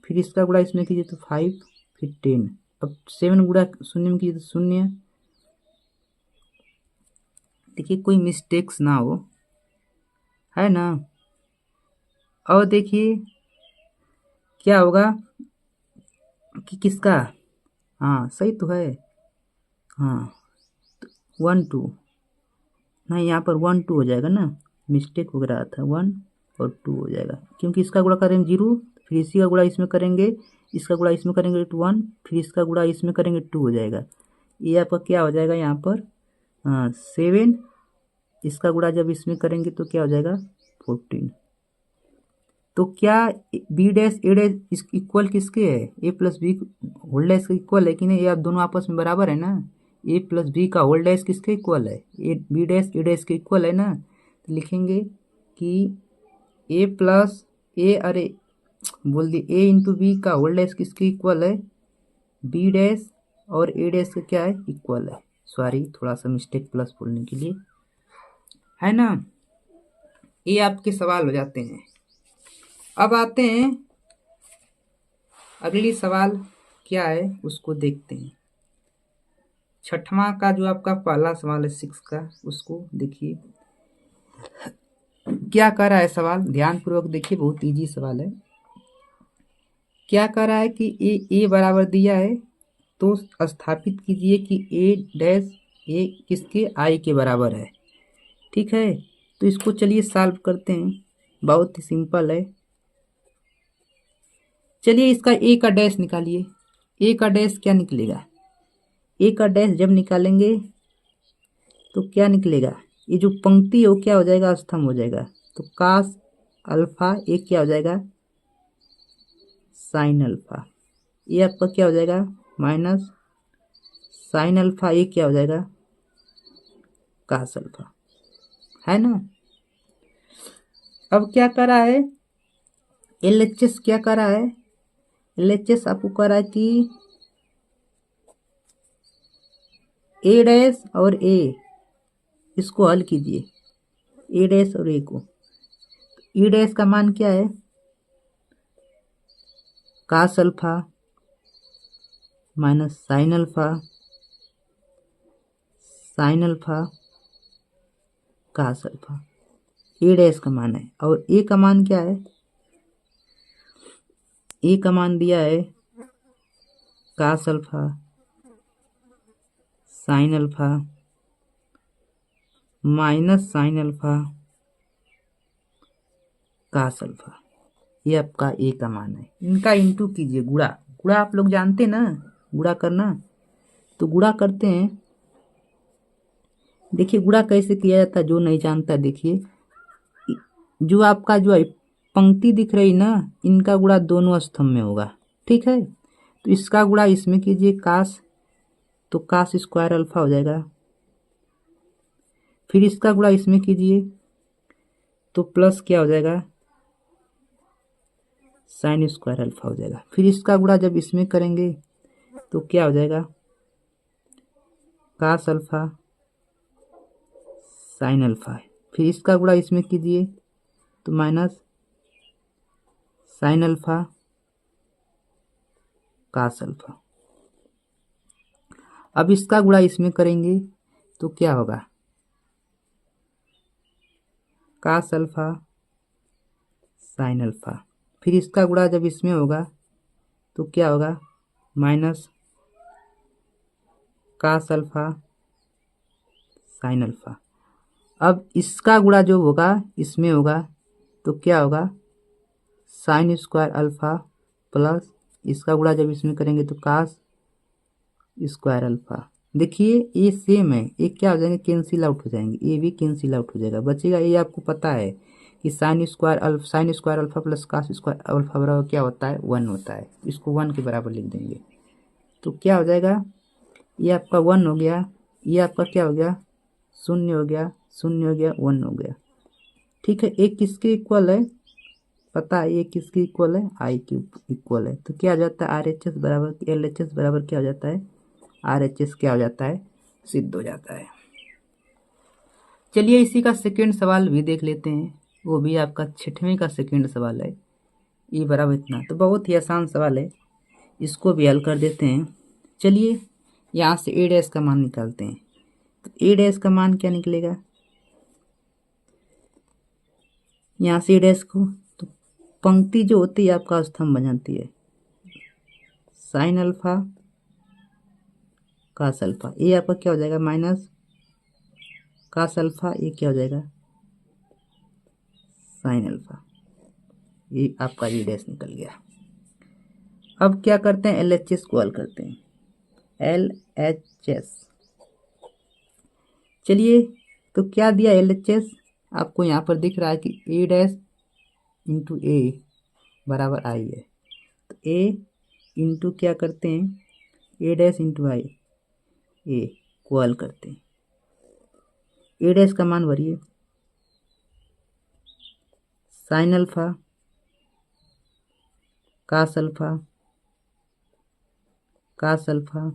फिर इसका गुणा इसमें कीजिए तो 5, फिर 10। अब 7 गुणा शून्य में कीजिए तो शून्य। देखिए कोई मिस्टेक्स ना हो, है ना। और देखिए क्या होगा कि किसका, हाँ सही तो है, हाँ 1 2 नहीं, यहाँ पर 1 2 हो जाएगा ना, मिस्टेक हो रहा था, 1 और 2 हो जाएगा, क्योंकि इसका गुणा करेंगे 0, फिर इसी का गुणा इसमें करेंगे, इसका गुणा इसमें करेंगे तो 1, फिर इसका गुणा इसमें करेंगे 2 हो जाएगा। ये आपका क्या हो जाएगा यहाँ पर, 7, इसका गुणा जब इसमें करेंगे तो क्या हो जाएगा 14। तो क्या बी डैश ए डैश इस इक्वल किसके है, ए प्लस बी होल डैश के इक्वल है कि नहीं, ये आप दोनों आपस में बराबर है ना। ए प्लस बी का होल डैश किसके इक्वल है, A B dash A dash के इक्वल है ना। तो लिखेंगे कि ए प्लस ए, अरे बोल दी, ए इंटू बी का होल डैश किसके इक्वल है, बी डैश और ए डैश का क्या है इक्वल है। सॉरी थोड़ा सा मिस्टेक प्लस बोलने के लिए, है ना। ये आपके सवाल हो जाते हैं। अब आते हैं अगली सवाल क्या है उसको देखते हैं। छठवां का जो आपका पहला सवाल है 6 का, उसको देखिए क्या कर रहा है सवाल, ध्यान पूर्वक देखिए, बहुत इजी सवाल है। क्या कर रहा है कि ए बराबर दिया है तो स्थापित कीजिए कि ए डैश ए किसके आई के बराबर है। ठीक है, तो इसको चलिए सॉल्व करते हैं, बहुत ही सिंपल है। चलिए इसका ए का डैश निकालिए। ए का डैश क्या निकलेगा, ए का डैश जब निकालेंगे तो क्या निकलेगा, ये जो पंक्ति है वो क्या हो जाएगा, स्तंभ हो जाएगा। तो कास अल्फा ए क्या हो जाएगा साइन अल्फा, ये आपका क्या हो जाएगा माइनस साइन अल्फा, ये क्या हो जाएगा कास अल्फा, है ना। अब क्या कर रहा है एलएचएस, क्या कर रहा है एलएचएस, आपको कह रहा है कि ए डैश और ए इसको हल कीजिए, ए डैश और ए को। ए डैश का मान क्या है cos alpha minus sine alpha, sine alpha cos alpha, A dash का मान है। और ए का मान क्या है, ए का मान दिया है cos alpha sine alpha minus sine alpha cos alpha, ये आपका ए का मान है। इनका इंटू कीजिए, गुणा, गुणा आप लोग जानते ना गुणा करना, तो गुणा करते हैं। देखिए गुणा कैसे किया जाता है, जो नहीं जानता देखिए, जो आपका जो है पंक्ति दिख रही ना, इनका गुणा दोनों स्तंभ में होगा। ठीक है, तो इसका गुणा इसमें कीजिए कास, तो कास स्क्वायर अल्फा हो जाएगा। फिर इसका गुणा इसमें कीजिए तो प्लस क्या हो जाएगा साइन स्क्वायर अल्फा हो जाएगा। फिर इसका गुणा जब इसमें करेंगे तो क्या हो जाएगा कास अल्फा साइन अल्फा। फिर इसका गुणा इसमें कीजिए तो minus sine alpha cos alpha. अब इसका गुणा इसमें करेंगे तो क्या होगा कास अल्फा साइन अल्फा। फिर इसका गुणा जब इसमें होगा तो क्या होगा minus cos alpha sine alpha. अब इसका गुणा जो होगा इसमें होगा तो क्या होगा साइन स्क्वायर अल्फा प्लस इसका गुणा जब इसमें करेंगे तो कास स्क्वायर अल्फा। देखिए ये सेम है, ये क्या हो जाएंगे कैंसिल आउट हो जाएंगे, ये भी कैंसिल आउट हो जाएगा, बचेगा ये आपको पता है कि sine square alpha plus cos square alpha बराबर क्या होता है 1 होता है। इसको 1 के बराबर लिख देंगे तो क्या हो जाएगा, ये आपका 1 हो गया, ये आपका क्या हो गया 0 हो गया, 0 हो गया 1 हो गया। ठीक है, एक किसके इक्वल है पता है, ये किसके इक्वल है आई के इक्वल है। तो क्या हो जाता है आर एच एस बराबर एल एच एस बराबर क्या हो जाता है आर एच एस क्या हो जाता है सिद्ध हो जाता है। चलिए इसी का सेकंड सवाल भी देख लेते हैं, वो भी आपका 6वीं का सेकंड सवाल है। ई बराबर इतना, तो बहुत ही आसान सवाल है, इसको भी हल कर देते हैं। चलिए यहाँ से ए डैश का मान निकालते हैं। तो ए डैश का मान क्या निकलेगा, यहाँ से ए डैश को, तो पंक्ति जो होती है आपका स्तंभ बन जाती है, साइन अल्फा कास अल्फा। ये आपका क्या हो जाएगा, माइनस कास अल्फा, ये क्या हो जाएगा, साइन अल्फा। ये आपका ये डैश निकल गया। अब क्या करते हैं, LHS को हल करते हैं, LHS। चलिए तो क्या दिया LHS आपको यहाँ पर दिख रहा है कि ए डैश इंटू ए बराबर आई है। तो ए इंटू क्या करते हैं, ए डैश इंटू आई, ए को हल करते हैं। ए डैश का मान भरिए, sine alpha cos alpha cos alpha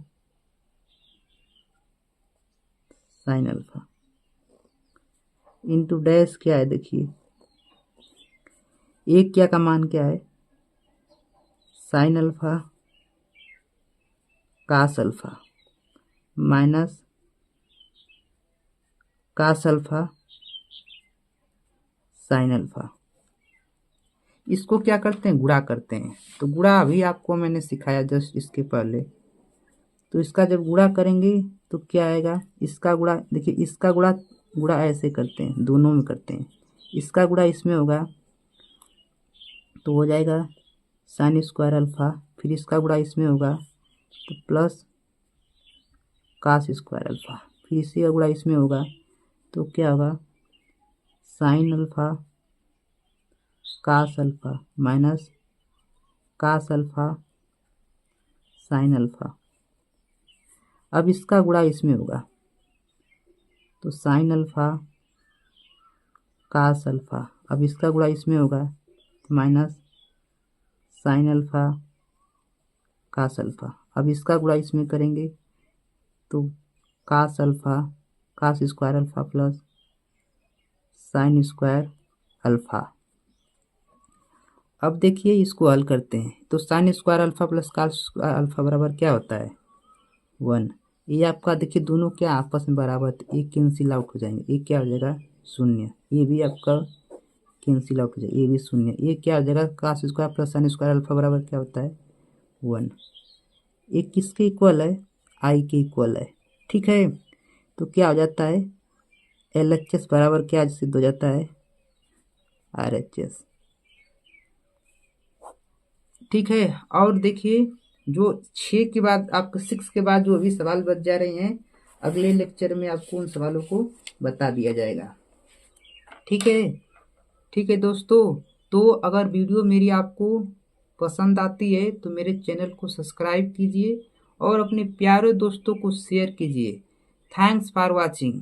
sine alpha into dash क्या है, देखिए एक क्या का मान क्या है, sine alpha cos alpha minus cos alpha sine alpha. इसको क्या करते हैं, गुणा करते हैं। तो गुणा अभी आपको मैंने सिखाया जस्ट इसके पहले। तो इसका जब गुणा करेंगे तो क्या आएगा, इसका गुणा, देखिए इसका गुणा, गुणा ऐसे करते हैं, दोनों में करते हैं। इसका गुणा इसमें होगा तो हो जाएगा साइन स्क्वायर अल्फा, फिर इसका गुणा इसमें होगा तो प्लस कास स्क्वायर अल्फा, फिर इसी का गुणा इसमें होगा तो क्या होगा, sine alpha cos alpha minus cos alpha sine alpha. अब इसका गुणा इसमें होगा तो साइन अल्फा कास अल्फा, अब इसका गुणा इसमें होगा तो minus sine alpha cos alpha. अब इसका गुणा इसमें करेंगे तो cos alpha cos square alpha plus sine square alpha. अब देखिए इसको हल करते हैं, तो sine square alpha plus cos alpha बराबर क्या होता है, 1। ये आपका देखिए दोनों क्या आपस में बराबर, एक कैंसिल आउट हो जाएंगे, एक क्या हो जाएगा 0, ये भी आपका कैंसिल आउट हो जाएगा, ये भी 0। ये क्या हो जाएगा, cos square plus sine square alpha बराबर क्या होता है 1। एक किसके इक्वल है, आई के इक्वल है, ठीक है। तो क्या हो जाता है, LHS बराबर क्या सिद्ध हो जाता है, RHS, ठीक है। और देखिए जो 6 के बाद आपका 6 के बाद जो अभी सवाल बच जा रहे हैं, अगले लेक्चर में आपको उन सवालों को बता दिया जाएगा, ठीक है। ठीक है दोस्तों, तो अगर वीडियो मेरी आपको पसंद आती है तो मेरे चैनल को सब्सक्राइब कीजिए और अपने प्यारे दोस्तों को शेयर कीजिए। Thanks for watching.